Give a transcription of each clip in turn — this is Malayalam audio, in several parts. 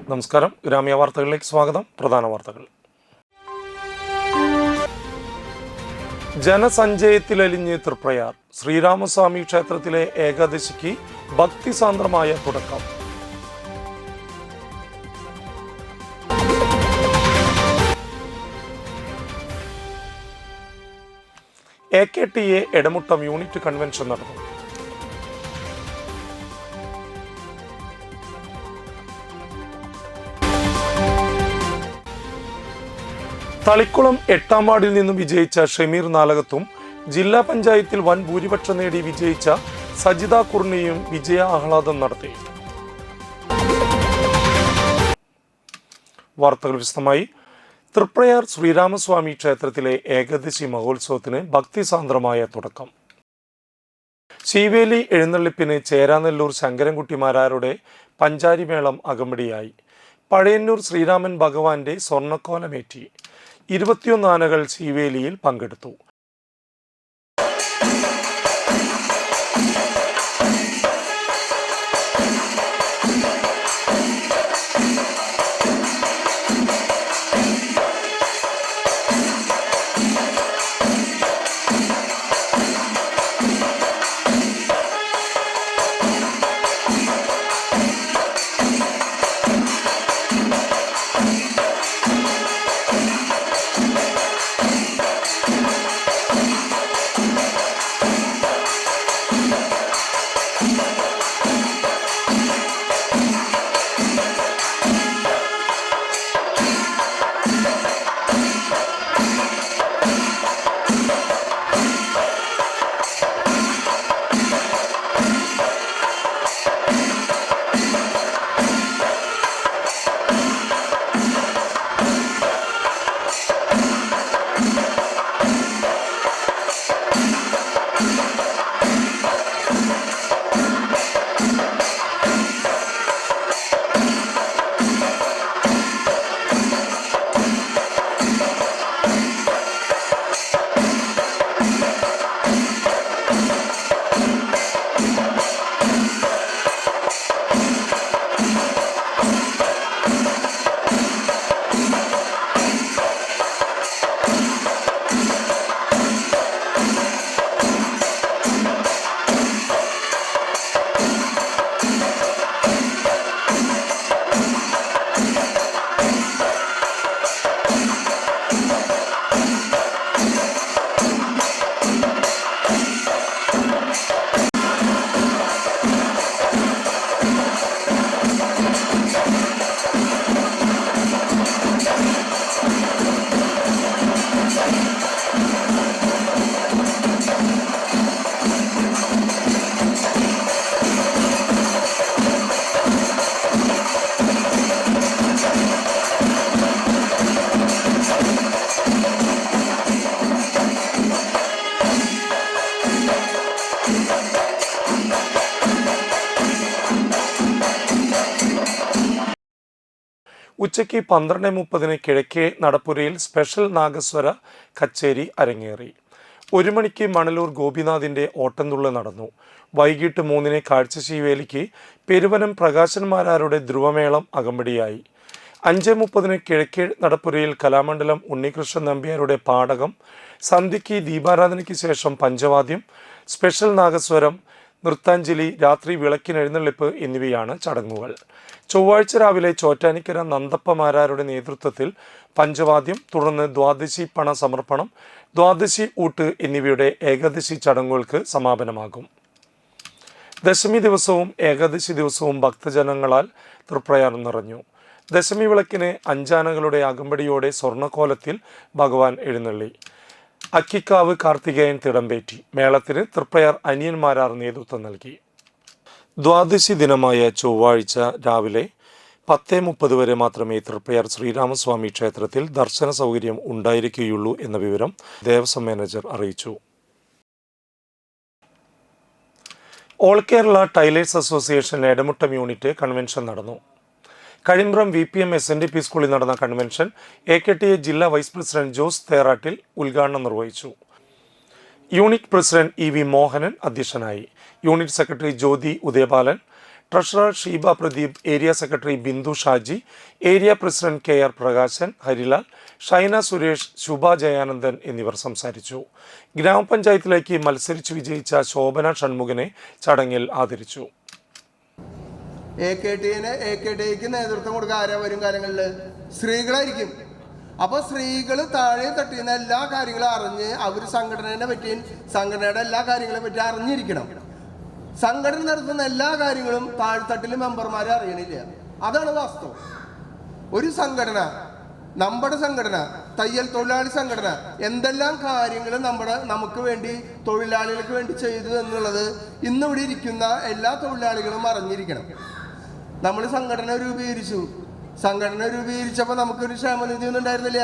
നമസ്കാരം. ഗ്രാമീയ വാർത്തകളിലേക്ക് സ്വാഗതം. പ്രധാന വാർത്തകൾ. ജനസഞ്ചയത്തിലലിഞ്ഞ് തൃപ്രയാർ. ശ്രീരാമസ്വാമി ക്ഷേത്രത്തിലെ ഏകാദശിക്ക് ഭക്തിസാന്ദ്രമായ തുടക്കം. AKTA എടമുട്ടം യൂണിറ്റ് കൺവെൻഷൻ നടന്നു. തളിക്കുളം 8ാം വാർഡിൽ നിന്നും വിജയിച്ച ഷമീർ നാലകത്തും ജില്ലാ പഞ്ചായത്തിൽ വൻ ഭൂരിപക്ഷം നേടി വിജയിച്ച സജിത കുർണിയും വിജയ ആഹ്ലാദം നടത്തി. വാർത്തകൾ വിശദമായി. തൃപ്രയാർ ശ്രീരാമസ്വാമി ക്ഷേത്രത്തിലെ ഏകാദശി മഹോത്സവത്തിന് ഭക്തിസാന്ദ്രമായ തുടക്കം. ശീവേലി എഴുന്നള്ളിപ്പിന് ചേരാനെല്ലൂർ ശങ്കരൻകുട്ടിമാരാരുടെ പഞ്ചാരിമേളം അകമ്പടിയായി. പഴയന്നൂർ ശ്രീരാമൻ ഭഗവാന്റെ സ്വർണ്ണക്കോലമേറ്റി 21 ആനകൾ ശീവേലിയിൽ പങ്കെടുത്തു. ഉച്ചയ്ക്ക് 12:30 കിഴക്കേ നടപ്പുരയിൽ സ്പെഷ്യൽ നാഗസ്വര കച്ചേരി അരങ്ങേറി. 1 മണിക്ക് മണലൂർ ഗോപിനാഥിന്റെ ഓട്ടംതുള്ളൽ നടന്നു. വൈകിട്ട് 3 കാഴ്ചശീവേലിക്ക് പെരുവനം പ്രകാശന്മാരാരുടെ ധ്രുവമേളം അകമ്പടിയായി. 5:30 കിഴക്കേ നടപ്പുരയിൽ കലാമണ്ഡലം ഉണ്ണികൃഷ്ണൻ നമ്പ്യാരുടെ പാടകം, സന്ധ്യയ്ക്ക് ദീപാരാധനയ്ക്ക് ശേഷം പഞ്ചവാദ്യം, സ്പെഷ്യൽ നാഗസ്വരം, നൃത്താഞ്ജലി, രാത്രി വിളക്കിനെഴുന്നള്ളിപ്പ് എന്നിവയാണ് ചടങ്ങുകൾ. ചൊവ്വാഴ്ച രാവിലെ ചോറ്റാനിക്കര നന്ദപ്പമാരാരുടെ നേതൃത്വത്തിൽ പഞ്ചവാദ്യം, തുടർന്ന് ദ്വാദശി പണ സമർപ്പണം, ദ്വാദശി ഊട്ട് എന്നിവയുടെ ഏകാദശി ചടങ്ങുകൾക്ക് സമാപനമാകും. ദശമി ദിവസവും ഏകാദശി ദിവസവും ഭക്തജനങ്ങളാൽ തൃപ്രയാർ നിറഞ്ഞു. ദശമി വിളക്കിന് 5 ആനകളുടെ അകമ്പടിയോടെ സ്വർണ്ണക്കോലത്തിൽ ഭഗവാൻ എഴുന്നള്ളി. അക്കിക്കാവ് കാർത്തികേയൻ തിടമ്പേറ്റി. മേളത്തിന് തൃപ്രയാർ അനിയന്മാരാർ നേതൃത്വം നൽകി. ദ്വാദശി ദിനമായ ചൊവ്വാഴ്ച രാവിലെ 10:30 വരെ മാത്രമേ തൃപ്രയാർ ശ്രീരാമസ്വാമി ക്ഷേത്രത്തിൽ ദർശന സൗകര്യം ഉണ്ടായിരിക്കുകയുള്ളൂ എന്ന വിവരം ദേവസ്വം മാനേജർ അറിയിച്ചു. All Kerala tailors association Edamuttam unit convention നടന്നു. കഴിമ്പ്രം VPM SNDP സ്കൂളിൽ നടന്ന കൺവെൻഷൻ AKTA ജില്ലാ വൈസ് പ്രസിഡന്റ് ജോസ് തേറാട്ടിൽ ഉദ്ഘാടനം നിർവഹിച്ചു. യൂണിറ്റ് പ്രസിഡന്റ് EV മോഹനൻ അധ്യക്ഷനായി. Unit secretary Jyothi Udayapalan, treasurer Sheeba Pradeep, area secretary Bindu Shaji, area president KR Prakashan, Harilal, Shaina Suresh, Shubha Jayanandan എന്നിവർ സംസാരിച്ചു. ഗ്രാമപഞ്ചായത്തിലേക്ക് മത്സരിച്ച് വിജയിച്ച ശോഭന ഷൺമുഖനെ ചടങ്ങിൽ ആദരിച്ചു. AKTക്ക് നേതൃത്വം കൊടുക്കുക ആരാ വരും കാലങ്ങളിൽ? സ്ത്രീകളായിരിക്കും. അപ്പോൾ സ്ത്രീകൾ താഴെ തട്ടിയുന്ന എല്ലാ കാര്യങ്ങളും അറിഞ്ഞ് അവർ സംഘടനയെ പറ്റിയും സംഘടനയുടെ എല്ലാ കാര്യങ്ങളെ പറ്റി അറിഞ്ഞിരിക്കണം. സംഘടന നടത്തുന്ന എല്ലാ കാര്യങ്ങളും താഴ്ത്തട്ടിൽ മെമ്പർമാരെ അറിയണില്ല. അതാണ് വാസ്തവം. ഒരു സംഘടന, നമ്മുടെ സംഘടന, തയ്യൽ തൊഴിലാളി സംഘടന എന്തെല്ലാം കാര്യങ്ങൾ നമുക്ക് വേണ്ടി തൊഴിലാളികൾക്ക് വേണ്ടി ചെയ്തു എന്നുള്ളത് ഇന്നിവിടെ ഇരിക്കുന്ന എല്ലാ തൊഴിലാളികളും അറിഞ്ഞിരിക്കണം. നമ്മൾ സംഘടന രൂപീകരിച്ചപ്പോൾ നമുക്കൊരു ക്ഷേമനിധി ഒന്നും ഉണ്ടായിരുന്നില്ല.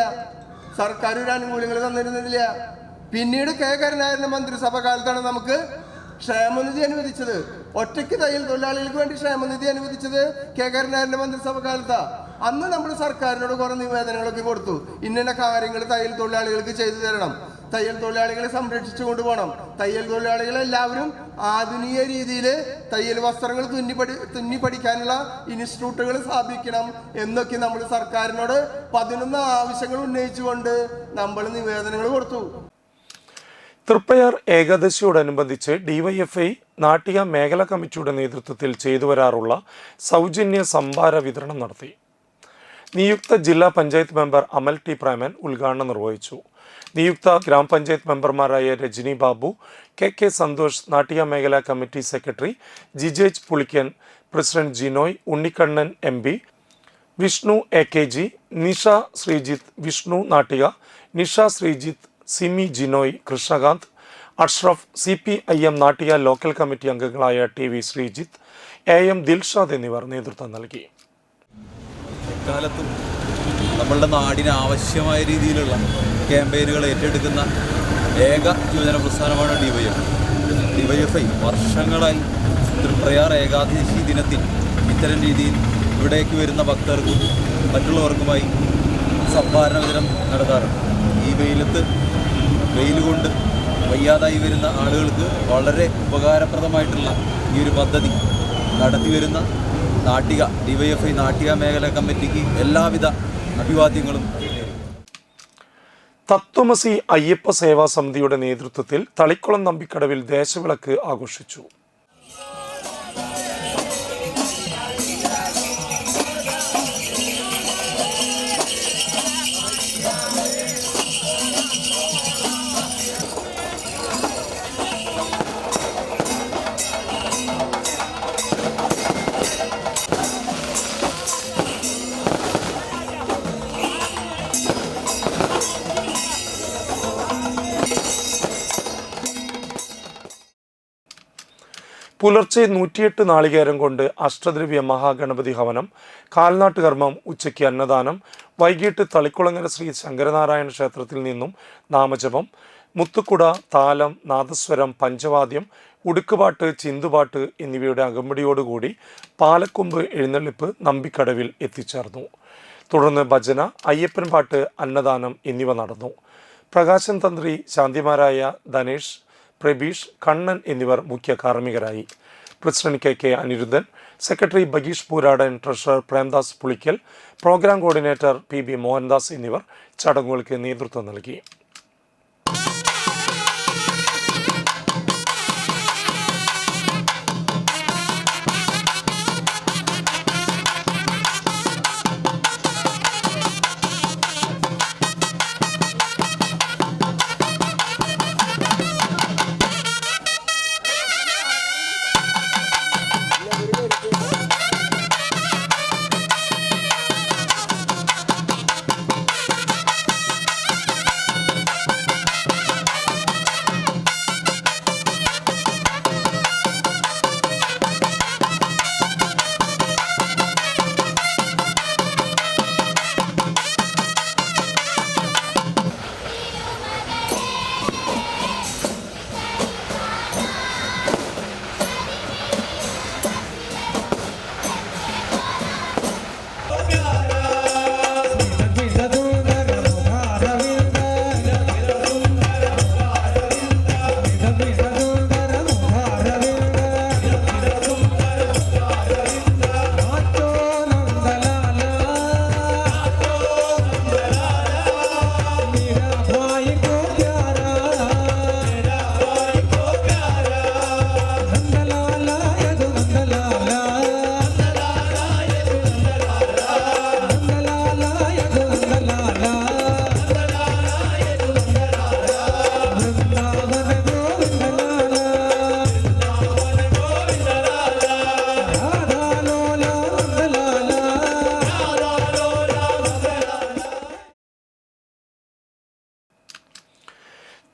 സർക്കാർ ഒരു ആനുകൂല്യങ്ങൾ തന്നിരുന്നില്ല. പിന്നീട് കരുണാകരന്റെ മന്ത്രിസഭ കാലത്താണ് നമുക്ക് ക്ഷേമനിധി അനുവദിച്ചത്. ഒറ്റയ്ക്ക് തയ്യൽ തൊഴിലാളികൾക്ക് വേണ്ടി ക്ഷേമനിധി അനുവദിച്ചത് കരുണാകരന്റെ മന്ത്രിസഭ കാലത്താണ്. അന്ന് നമ്മൾ സർക്കാരിനോട് കുറേ നിവേദനങ്ങളൊക്കെ കൊടുത്തു. ഇന്ന കാര്യങ്ങൾ തയ്യൽ തൊഴിലാളികൾക്ക് ചെയ്തു തരണം, തയ്യൽ തൊഴിലാളികളെ സംരക്ഷിച്ചു കൊണ്ടുപോകണം, തയ്യൽ തൊഴിലാളികളെല്ലാവരും ആധുനിക രീതിയിൽ തയ്യൽ വസ്ത്രങ്ങൾ തുന്നി പഠിക്കാനുള്ള ഇൻസ്റ്റിറ്റ്യൂട്ടുകൾ സ്ഥാപിക്കണം എന്നൊക്കെ നമ്മൾ സർക്കാരിനോട് 11 ആവശ്യങ്ങൾ ഉന്നയിച്ചുകൊണ്ട് നമ്മൾ നിവേദനങ്ങൾ കൊടുത്തു. തൃപ്പയാർ ഏകാദശിയോടനുബന്ധിച്ച് DYFI നാട്ടിക മേഖലാ കമ്മിറ്റിയുടെ നേതൃത്വത്തിൽ ചെയ്തു വരാറുള്ള സൗജന്യ സംഭാര വിതരണം നടത്തി. നിയുക്ത ജില്ലാ പഞ്ചായത്ത് മെമ്പർ അമൽ T പ്രേമൻ ഉദ്ഘാടനം നിർവഹിച്ചു. നിയുക്ത ഗ്രാമപഞ്ചായത്ത് മെമ്പർമാരായ രജനി ബാബു, KK സന്തോഷ്, നാട്ടിക മേഖലാ committee secretary Jijej Pulikkan, president Jinoy, Unnikannan MB, Vishnu AKG, Nisha Sreejith, Vishnu Nattika, Nisha Sreejith, Simi Jinoy, Krishnakanth, Ashraf, CPIM Nattika local committee അംഗങ്ങളായ TV ശ്രീജിത്ത്, AM ദിൽഷാദ് എന്നിവർ നേതൃത്വം നൽകി. കാലത്തും നമ്മളുടെ നാടിന് ആവശ്യമായ രീതിയിലുള്ള ക്യാമ്പയിനുകൾ ഏറ്റെടുക്കുന്ന ഏക യുവജന പ്രസ്ഥാനമാണ് DYFI. വർഷങ്ങളായി തൃപ്രയാർ ഏകാദശി ദിനത്തിൽ ഇത്തരം രീതിയിൽ ഇവിടേക്ക് വരുന്ന ഭക്തർക്കും മറ്റുള്ളവർക്കുമായി സംഭാരണ വിതരണം നടത്താറുണ്ട്. ഈ വെയിൽ കൊണ്ട് വയ്യാതായി വരുന്ന ആളുകൾക്ക് വളരെ ഉപകാരപ്രദമായിട്ടുള്ള ഈ ഒരു പദ്ധതി നടത്തി വരുന്ന DYFI നാട്ടിക മേഖലാ കമ്മിറ്റിക്ക് എല്ലാവിധ അഭിവാദ്യങ്ങളും. തത്വമസി അയ്യപ്പ സേവാ സമിതിയുടെ നേതൃത്വത്തിൽ തളിക്കുളം നമ്പിക്കടവിൽ ദേശവിളക്ക് ആഘോഷിച്ചു. പുലർച്ചെ 108 നാളികേരം കൊണ്ട് അഷ്ടദ്രവ്യ മഹാഗണപതി ഹവനം, കാൽനാട്ടുകർമ്മം, ഉച്ചയ്ക്ക് അന്നദാനം, വൈകിട്ട് തളിക്കുളങ്ങര ശ്രീ ശങ്കരനാരായണ ക്ഷേത്രത്തിൽ നിന്നും നാമജപം, മുത്തുക്കുട, താലം, നാദസ്വരം, പഞ്ചവാദ്യം, ഉടുക്കുപാട്ട്, ചിന്തുപാട്ട് എന്നിവയുടെ അകമ്പടിയോടുകൂടി പാലക്കൊമ്പ് എഴുന്നള്ളിപ്പ് നമ്പിക്കടവിൽ എത്തിച്ചേർന്നു. തുടർന്ന് ഭജന, അയ്യപ്പൻ പാട്ട്, അന്നദാനം എന്നിവ നടന്നു. പ്രകാശൻ തന്ത്രി, ശാന്തിമാരായ ധനേഷ്, പ്രബീഷ്, കണ്ണൻ എന്നിവർ മുഖ്യ കാർമ്മികരായി. President KK Aniruddhan, secretary Bageesh Pooradan, treasurer Premdas Pulikkal, program coordinator PB Mohandas എന്നിവർ ചടങ്ങുകൾക്ക് നേതൃത്വം നൽകി.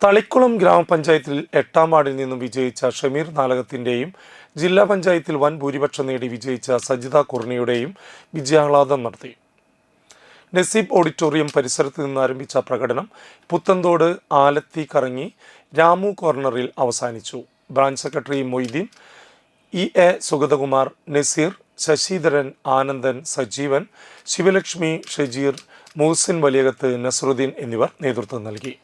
തളിക്കുളം ഗ്രാമപഞ്ചായത്തിൽ 8ാം വാർഡിൽ നിന്നും വിജയിച്ച ഷമീർ നാലകത്തിൻ്റെയും ജില്ലാ പഞ്ചായത്തിൽ വൻ ഭൂരിപക്ഷം നേടി വിജയിച്ച സജിത കുർണിയുടെയും വിജയാഹ്ലാദം നടത്തി. നസീബ് ഓഡിറ്റോറിയം പരിസരത്ത് നിന്ന് ആരംഭിച്ച പ്രകടനം പുത്തന്തോട് ആലത്തി കറങ്ങി രാമു കോർണറിൽ അവസാനിച്ചു. Branch secretary Moideen, EA Sugathakumar, Nazeer, Sasidharan, Anandan, Sajeevan, Sivalakshmi, Shajeer, Moosin Valiyakath, Nasaruddin എന്നിവർ നേതൃത്വം നൽകി.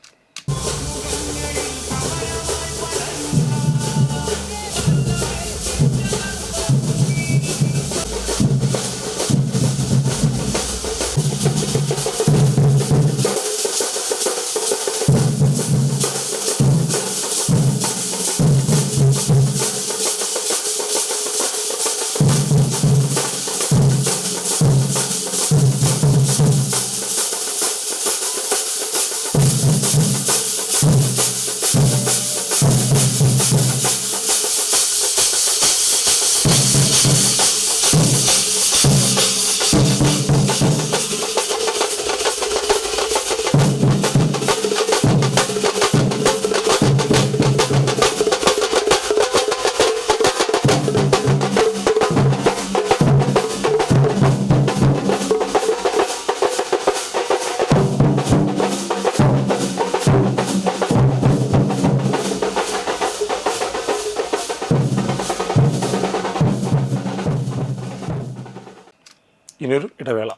ഇനിയൊരു ഇടവേള.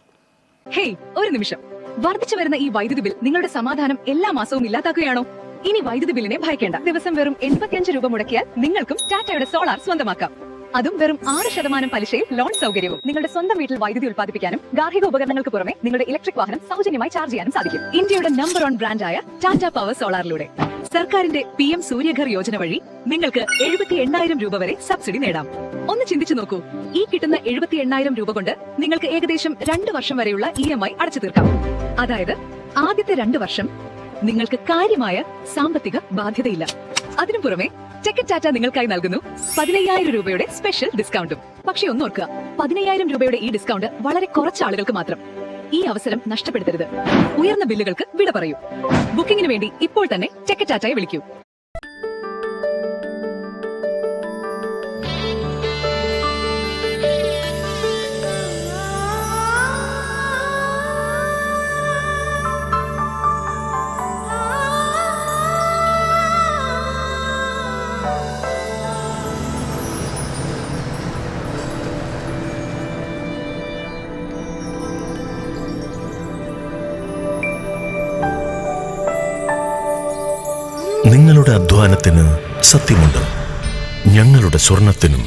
ഹേയ്, ഒരു നിമിഷം. വർദ്ധിച്ചു വരുന്ന ഈ വൈദ്യുതി ബിൽ നിങ്ങളുടെ സമാധാനം എല്ലാ മാസവും ഇല്ലാതാക്കുകയാണോ? ഇനി വൈദ്യുതി ബില്ലിനെ ഭയക്കേണ്ട. ദിവസം വെറും 85 രൂപ മുടക്കിയാൽ നിങ്ങൾക്കും ടാറ്റയുടെ സോളാർ സ്വന്തമാക്കാം. അതും വെറും 6% പലിശയിൽ ലോൺ സൗകര്യവും. നിങ്ങളുടെ സ്വന്തം വീട്ടിൽ വൈദ്യുതി ഉൽപ്പാദിപ്പിക്കാനും ഗാർഹിക ഉപകരണങ്ങൾക്ക് പുറമെ നിങ്ങളുടെ ഇലക്ട്രിക് വാഹനം സൗജന്യമായി ചാർജ് ചെയ്യാനും സാധിക്കും. ഇന്ത്യയുടെ നമ്പർ 1 ബ്രാൻഡായ ടാറ്റ പവർ സോളാറിലൂടെ സർക്കാരിന്റെ PM സൂര്യഘർ യോജന വഴി നിങ്ങൾക്ക് 78,000 രൂപ വരെ സബ്സിഡി നേടാം. ഒന്ന് ചിന്തിച്ചു നോക്കൂ. ഈ കിട്ടുന്ന 78,000 രൂപ കൊണ്ട് നിങ്ങൾക്ക് ഏകദേശം 2 വർഷം വരെയുള്ള EMI അടച്ചു തീർക്കാം. അതായത് ആദ്യത്തെ 2 വർഷം നിങ്ങൾക്ക് കാര്യമായ സാമ്പത്തിക ബാധ്യതയില്ല. അതിനു പുറമെ ടെക്കറ്റ് ടാറ്റ നിങ്ങൾക്കായി നൽകുന്നു 15,000 രൂപയുടെ സ്പെഷ്യൽ ഡിസ്കൗണ്ടും. പക്ഷേ ഒന്നോർക്കുക, 15,000 രൂപയുടെ ഈ ഡിസ്കൗണ്ട് വളരെ കുറച്ച് ആളുകൾക്ക് മാത്രം. ഈ അവസരം നഷ്ടപ്പെടുത്തരുത്. ഉയർന്ന ബില്ലുകൾക്ക് വിട പറയൂ. ബുക്കിംഗിന് വേണ്ടി ഇപ്പോൾ തന്നെ ടെക്കറ്റ് ടാറ്റയെ വിളിക്കൂ. നിങ്ങളുടെ അധ്വാനത്തിന് സത്യമുണ്ട്. ഞങ്ങളുടെ സ്വർണത്തിനും.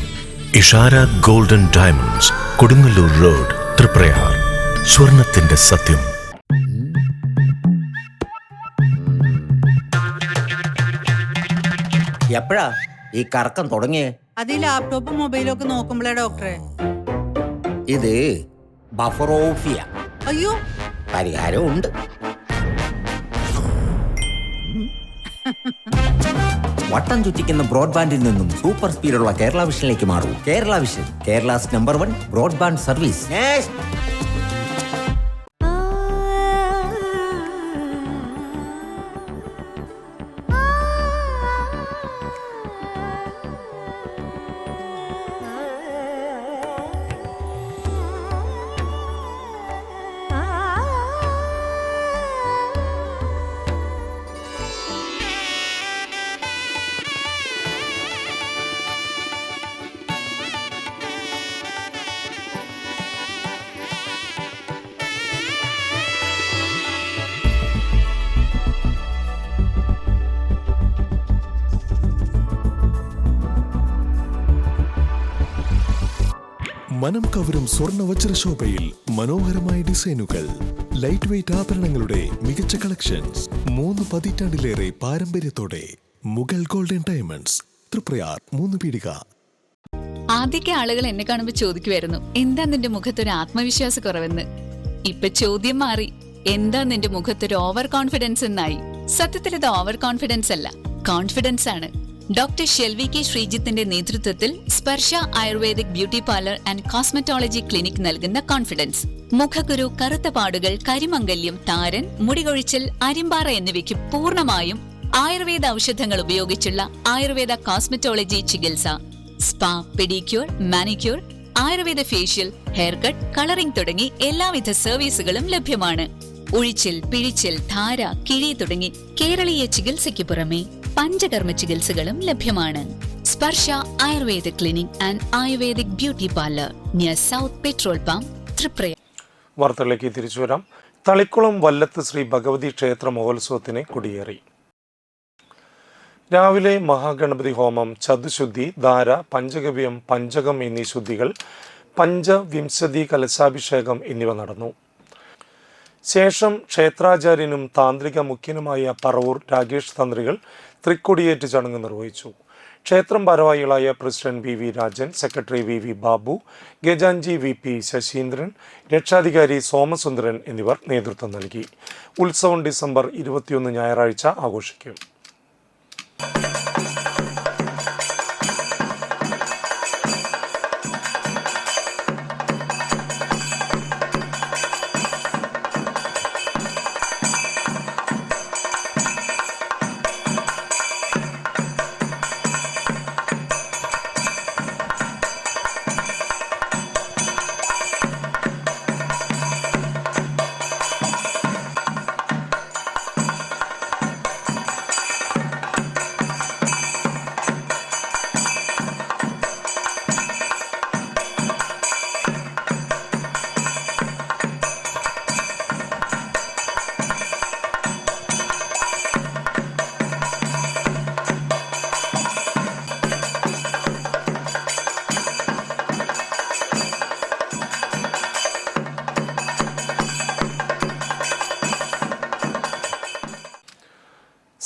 Ishara golden diamonds, Kodungallur road, Triprayar. സ്വർണത്തിന്റെ സത്യം. എപ്പോഴാ ഈ കറക്കം തുടങ്ങിയേ? അത് ലാപ്ടോപ്പും മൊബൈലും ഒക്കെ നോക്കുമ്പോഴേ ഡോക്ടറെ. ഇത് ബഫറോഫിയ. അയ്യോ, പരിഹാരം ഉണ്ട്. വട്ടം ചുറ്റിക്കുന്ന ബ്രോഡ്ബാൻഡിൽ നിന്നും സൂപ്പർ സ്പീഡുള്ള കേരള വിഷനിലേക്ക് മാറൂ. Kerala vision, Kerala's number 1 broadband service. മനം കവരും സ്വർണ്ണ വജ്രശോഭയിൽ മനോഹരമായ ഡിസൈനുകൾ, ലൈറ്റ് വെയ്റ്റ് ആഭരണങ്ങളുടെ മികച്ച കളക്ഷൻസ്. 3 പതിറ്റാണ്ടിലേറെ പാരമ്പര്യത്തോടെ മുഗൾ ഗോൾഡൻ ഡയമണ്ട്സ്, തൃപ്രയാർ 3 പീടിക. ആദ്യമൊക്കെ ആളുകൾ എന്നെ കാണുമ്പോൾ ചോദിക്കുമായിരുന്നു, എന്താ നിന്റെ മുഖത്തൊരു ആത്മവിശ്വാസ കുറവെന്ന്. ഇപ്പൊ ചോദ്യം മാറി, എന്താ നിന്റെ മുഖത്തൊരു ഓവർ കോൺഫിഡൻസ് എന്നായി. സത്യത്തിൽ ഇത് ഓവർ കോൺഫിഡൻസ് അല്ല, കോൺഫിഡൻസ് ആണ്. ഡോക്ടർ ഷെൽവി കെ ശ്രീജിത്തിന്റെ നേതൃത്വത്തിൽ Sparsha ayurvedic beauty parlour and cosmetology clinic നൽകുന്ന കോൺഫിഡൻസ്. മുഖക്കുരു, കറുത്ത പാടുകൾ, കരിമംഗല്യം, താരൻ, മുടികൊഴിച്ചൽ, അരിമ്പാറ എന്നിവയ്ക്ക് പൂർണ്ണമായും ആയുർവേദ ഔഷധങ്ങൾ ഉപയോഗിച്ചുള്ള ആയുർവേദ കോസ്മെറ്റോളജി ചികിത്സ, spa, pedicure, manicure, Ayurveda facial, hair cut, colouring തുടങ്ങി എല്ലാവിധ സർവീസുകളും ലഭ്യമാണ്. ഉഴിച്ചിൽ, പിഴിച്ചിൽ, ധാര, കിഴി തുടങ്ങി കേരളീയ ചികിത്സയ്ക്ക് പുറമെ പഞ്ചകർമ്മ ചികിത്സകളും ലഭ്യമാണ്. Sparsha Ayurveda clinic and ayurvedic beauty parlour near south petrol pump, Triprayar. വാർത്തകളിലേക്ക് തിരിച്ചു വരാം. തളിക്കുളം വല്ലത്ത് ശ്രീ ഭഗവതി ക്ഷേത്ര മഹോത്സവത്തിന് കൊടിയേറി. രാവിലെ മഹാഗണപതി ഹോമം, ചതുശുദ്ധി, ധാര, പഞ്ചഗവ്യം, പഞ്ചകം എന്നീ ശുദ്ധികൾ, പഞ്ചവിംശതി കലശാഭിഷേകം എന്നിവ നടന്നു. ശേഷം ക്ഷേത്രാചാര്യനും താന്ത്രിക മുഖ്യനുമായ പറവൂർ രാകേഷ് തന്ത്രികൾ തൃക്കൊടിയേറ്റ് ചടങ്ങ് നിർവഹിച്ചു. ക്ഷേത്രം ഭാരവാഹികളായ president V Rajan, secretary V Babu, Gajanji VP Sasheendran, രക്ഷാധികാരി സോമസുന്ദരൻ എന്നിവർ നേതൃത്വം നൽകി. ഉത്സവം ഡിസംബർ 21 ഞായറാഴ്ച ആഘോഷിക്കും.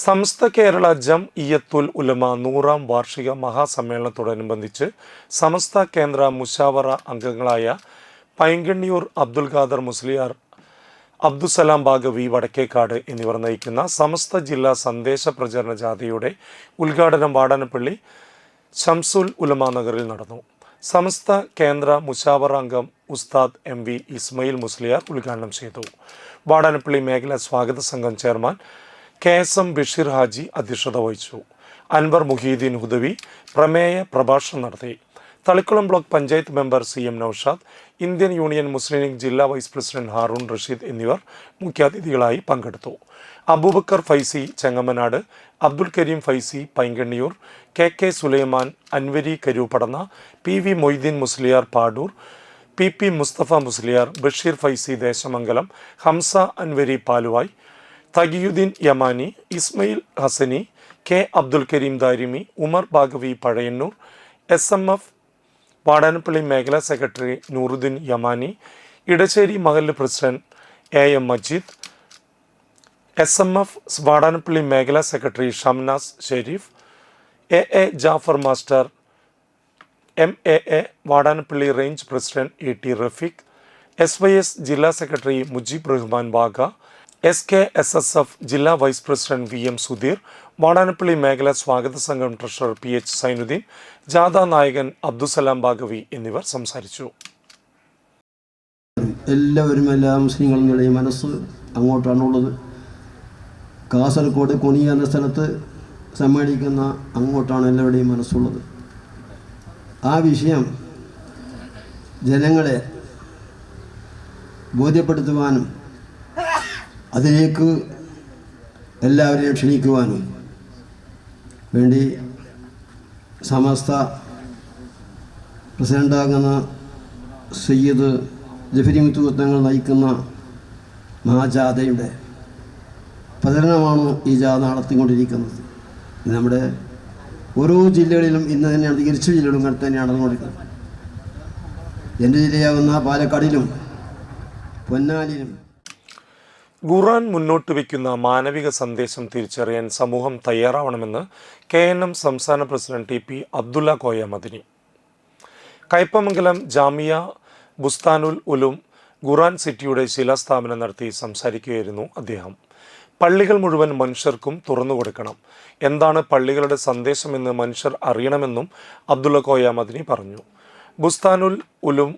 സമസ്ത കേരള ജംഇയ്യത്തുൽ ഉലമ 100ാം വാർഷിക മഹാസമ്മേളനത്തോടനുബന്ധിച്ച് സമസ്ത കേന്ദ്ര മുശാവറ അംഗങ്ങളായ പൈങ്കണ്ണിയൂർ അബ്ദുൽ ഖാദർ മുസ്ലിയാർ, അബ്ദുസലാം ബാഗവി വടക്കേക്കാട് എന്നിവർ നയിക്കുന്ന സമസ്ത ജില്ലാ സന്ദേശ പ്രചരണ ജാഥയുടെ ഉദ്ഘാടനം വാടാനപ്പള്ളി ശംസുൽ ഉലമ നഗറിൽ നടന്നു. സമസ്ത കേന്ദ്ര മുശാവറ അംഗം ഉസ്താദ് MV ഇസ്മയിൽ മുസ്ലിയാർ ഉദ്ഘാടനം ചെയ്തു. വാടാനപ്പള്ളി മേഖലാ സ്വാഗത സംഘം ചെയർമാൻ KSM ബഷീർ ഹാജി അധ്യക്ഷത വഹിച്ചു. അൻവർ മുഹീദ്ദീൻ ഹുദവി പ്രമേയ പ്രഭാഷണം നടത്തി. Thalikkulam block panchayat member CM Naushad, Indian Union Muslim League ജില്ലാ വൈസ് പ്രസിഡന്റ് ഹാറൂൺ റഷീദ് എന്നിവർ മുഖ്യാതിഥികളായി പങ്കെടുത്തു. Abubakar Faizy Chengamanad, Abdul Kareem Faizy Painkanniyur, KK Sulaiman, Anwari Karupadanna, PV Moideen Musliyar Padur, PP Mustafa Musliyar, Basheer Faizy Desamangalam, Hamza Anwari Paluvai, തഗിയുദ്ദീൻ Yamani, Ismail Hasani, K Abdul Kareem Darimi, Umar Baqavi Pazhayannur, SMF Vadanappally മേഖലാ സെക്രട്ടറി നൂറുദ്ദീൻ യമാനി, ഇടശ്ശേരി മഹല്ല് president AM Majeed, SMF Vadanappally മേഖലാ secretary Shamnas Shereef, AA Jafar master, MAA Vadanappally range president AT Rafeeq, SYS ജില്ലാ സെക്രട്ടറി മുജീബ് റഹ്മാൻ വാഗ, SKSSF ജില്ലാ vice president VM Sudheer, Vadanappally മേഖലാ സ്വാഗത സംഘം ട്രഷറർ PH സൈനുദ്ദീൻ, ജാഥ നായകൻ അബ്ദുസലാം ബാഗവി എന്നിവർ സംസാരിച്ചു. എല്ലാവരും എല്ലാ മുസ്ലിങ്ങളുടെയും മനസ്സ് അങ്ങോട്ടാണുള്ളത്. കാസർഗോഡ് കൊണിയ എന്ന സ്ഥലത്ത് സമ്മേളിക്കുന്ന അങ്ങോട്ടാണ് എല്ലാവരുടെയും മനസ്സുള്ളത്. ആ വിഷയം ജനങ്ങളെ ബോധ്യപ്പെടുത്തുവാനും അതിലേക്ക് എല്ലാവരെയും ക്ഷണിക്കുവാനും വേണ്ടി സമസ്ത പ്രസിഡൻ്റാകുന്ന സയ്യിദ് ജഫരി മുത്തുത്തങ്ങൾ നയിക്കുന്ന മഹാജാഥയുടെ പ്രചരണമാണ് ഈ ജാഥ നടത്തിക്കൊണ്ടിരിക്കുന്നത്. നമ്മുടെ ഓരോ ജില്ലകളിലും ഇന്ന് തന്നെയാണ്, തിരിച്ചു ജില്ലകളിലും അങ്ങനെ തന്നെയാണ് നടന്നുകൊണ്ടിരിക്കുന്നത്. എൻ്റെ ജില്ലയാകുന്ന പാലക്കാടിലും പൊന്നാലിയിലും ഖുർആൻ മുന്നോട്ട് വയ്ക്കുന്ന മാനവിക സന്ദേശം തിരിച്ചറിയാൻ സമൂഹം തയ്യാറാവണമെന്ന് KNM സംസ്ഥാന പ്രസിഡന്റ് TP അബ്ദുള്ള കോയ മദനി. കയ്പമംഗലം ജാമിയ ബുസ്താനുൽ ഉലൂം ഖുർആൻ സിറ്റിയുടെ ശിലാസ്ഥാപനം നടത്തി സംസാരിക്കുകയായിരുന്നു അദ്ദേഹം. പള്ളികൾ മുഴുവൻ മനുഷ്യർക്കും തുറന്നുകൊടുക്കണം. എന്താണ് പള്ളികളുടെ സന്ദേശമെന്ന് മനുഷ്യർ അറിയണമെന്നും അബ്ദുള്ള കോയ മദനി പറഞ്ഞു. ബുസ്താനുൽ ഉലൂം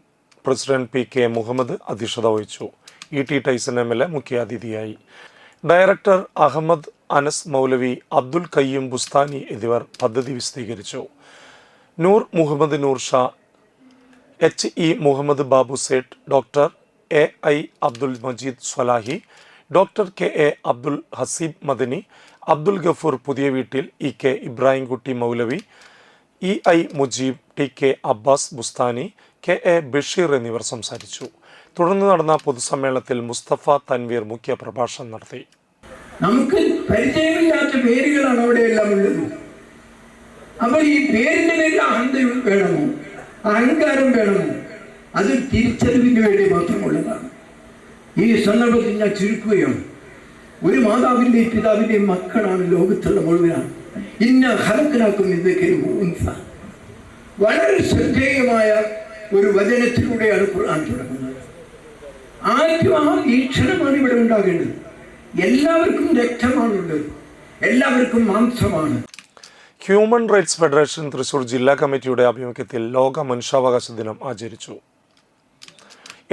പ്രസിഡന്റ് PK മുഹമ്മദ് അധ്യക്ഷത വഹിച്ചു. ET ടൈസൺ MLA മുഖ്യാതിഥിയായി. ഡയറക്ടർ അഹമ്മദ് അനസ് മൗലവി, അബ്ദുൽ കയ്യൂം ബുസ്താനി എന്നിവർ പദ്ധതി വിശദീകരിച്ചു. Noor Muhammad Noor Shah, HE Muhammad Babu Sait, doctor AI Abdul Majeed Swalahi, doctor KA Abdul Haseeb Madani, Abdul Gafoor പുതിയ വീട്ടിൽ, EK Ibrahimkutty Moulavi, EI Mujeeb, TK Abbas Bustani, KA Basheer എന്നിവർ സംസാരിച്ചു. തുടർന്ന് നടന്ന പൊതുസമ്മേളനത്തിൽ മുസ്തഫ തൻവീർ മുഖ്യ പ്രഭാഷണം നടത്തി. നമുക്ക് പരിചയമില്ലാത്ത പേരുകളാണ് അവിടെയെല്ലാം ഉള്ളത്. അപ്പോൾ ഈ പേരിന്റെ പേരിൽ അഹന്തം വേണമോ, അഹങ്കാരം വേണമോ? അത് തിരിച്ചറിവിന് വേണ്ടി മാത്രമുള്ളതാണ്. ഈ സന്ദർഭത്തിൽ ഞാൻ ചുരുക്കുകയാണ്. ഒരു മാതാവിൻ്റെയും പിതാവിൻ്റെയും മക്കളാണ് ലോകത്തുള്ള മുഴുവനാണ്. ഇന്ന ഹലക്കനാക്കും ഇതൊക്കെ വളരെ ശ്രദ്ധേയമായ ഒരു വചനത്തിലൂടെയാണ് ഖുർആൻ തുടങ്ങുന്നത്. ആദ്യം ആ വീക്ഷണമാണ് ഇവിടെ ഉണ്ടാകേണ്ടത്. എല്ലാവർക്കും രക്തമാണുള്ളത്, എല്ലാവർക്കും മാംസമാണ്. ഹ്യൂമൻ റൈറ്റ്സ് ഫെഡറേഷൻ തൃശൂർ ജില്ലാ കമ്മിറ്റിയുടെ ആഭിമുഖ്യത്തിൽ ലോക മനുഷ്യാവകാശ ദിനം ആചരിച്ചു.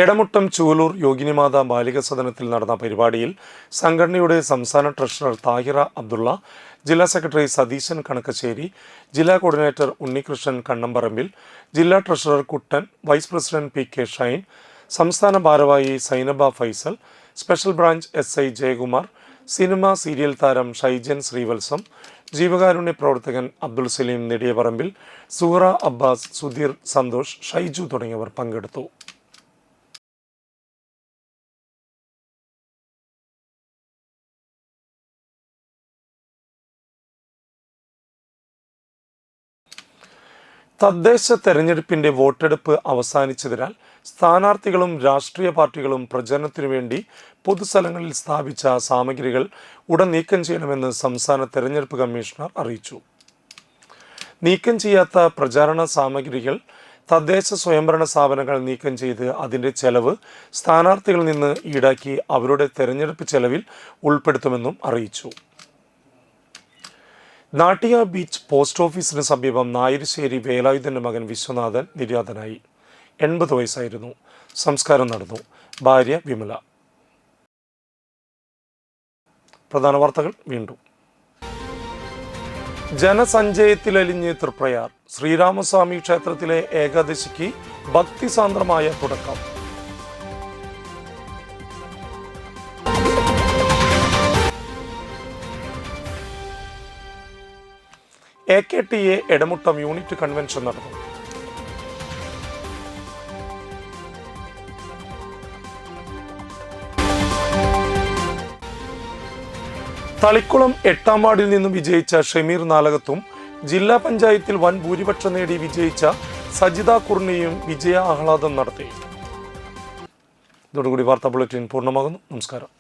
എടമുട്ടം ചൂലൂർ യോഗിനിമാത ബാലിക സദനത്തിൽ നടന്ന പരിപാടിയിൽ സംഘടനയുടെ സംസ്ഥാന ട്രഷറർ താഹിറ അബ്ദുള്ള, ജില്ലാ സെക്രട്ടറി സതീശൻ കണക്കശ്ശേരി, ജില്ലാ കോർഡിനേറ്റർ ഉണ്ണികൃഷ്ണൻ കണ്ണമ്പറമ്പിൽ, ജില്ലാ treasurer Kuttan, vice president PK Shine, സംസ്ഥാന ഭാരവാഹി Zainaba Faisal, special branch SI Jayakumar, cinema serial താരം ഷൈജൻ ശ്രീവത്സം, ജീവകാരുണ്യ പ്രവർത്തകൻ അബ്ദുൽ സലീം നെടിയപറമ്പിൽ, സുഹറ അബ്ബാസ്, സുധീർ സന്തോഷ്, ഷൈജു തുടങ്ങിയവർ പങ്കെടുത്തു. തദ്ദേശ തെരഞ്ഞെടുപ്പിന്റെ വോട്ടെടുപ്പ് അവസാനിച്ചതിനാൽ സ്ഥാനാർത്ഥികളും രാഷ്ട്രീയ പാർട്ടികളും പ്രചരണത്തിനു വേണ്ടി പൊതുസ്ഥലങ്ങളിൽ സ്ഥാപിച്ച സാമഗ്രികൾ ഉടൻ നീക്കം ചെയ്യണമെന്ന് സംസ്ഥാന തെരഞ്ഞെടുപ്പ് കമ്മീഷണർ അറിയിച്ചു. നീക്കം ചെയ്യാത്ത പ്രചാരണ സാമഗ്രികൾ തദ്ദേശ സ്വയംഭരണ സ്ഥാപനങ്ങൾ നീക്കം ചെയ്ത് അതിൻ്റെ ചെലവ് സ്ഥാനാർത്ഥികളിൽ നിന്ന് ഈടാക്കി അവരുടെ തെരഞ്ഞെടുപ്പ് ചെലവിൽ ഉൾപ്പെടുത്തുമെന്നും അറിയിച്ചു. നാട്ടിയ ബീച്ച് പോസ്റ്റ് ഓഫീസിന് സമീപം നായരിശ്ശേരി വേലായുധന്റെ മകൻ വിശ്വനാഥൻ നിര്യാതനായി. 80 വയസ്സായിരുന്നു. സംസ്കാരം നടന്നു. ഭാര്യ വിമല. പ്രധാന വാർത്തകൾ വീണ്ടും. ജനസഞ്ചയത്തിലലിഞ്ഞ് തൃപ്രയാർ. ശ്രീരാമസ്വാമി ക്ഷേത്രത്തിലെ ഏകാദശിക്ക് ഭക്തിസാന്ദ്രമായ തുടക്കം. AKTA എടമുട്ടം യൂണിറ്റ് കൺവെൻഷൻ നടന്നു. തളിക്കുളം 8ാം വാർഡിൽ നിന്നും വിജയിച്ച ഷമീർ നാലകത്തും ജില്ലാ പഞ്ചായത്തിൽ വൻ ഭൂരിപക്ഷം നേടി വിജയിച്ച സജിത കുർണിയും വിജയ ആഹ്ലാദം നടത്തി. ഇതോടുകൂടി വാർത്താ ബുള്ളറ്റിൻ പൂർണ്ണമാകുന്നു. നമസ്കാരം.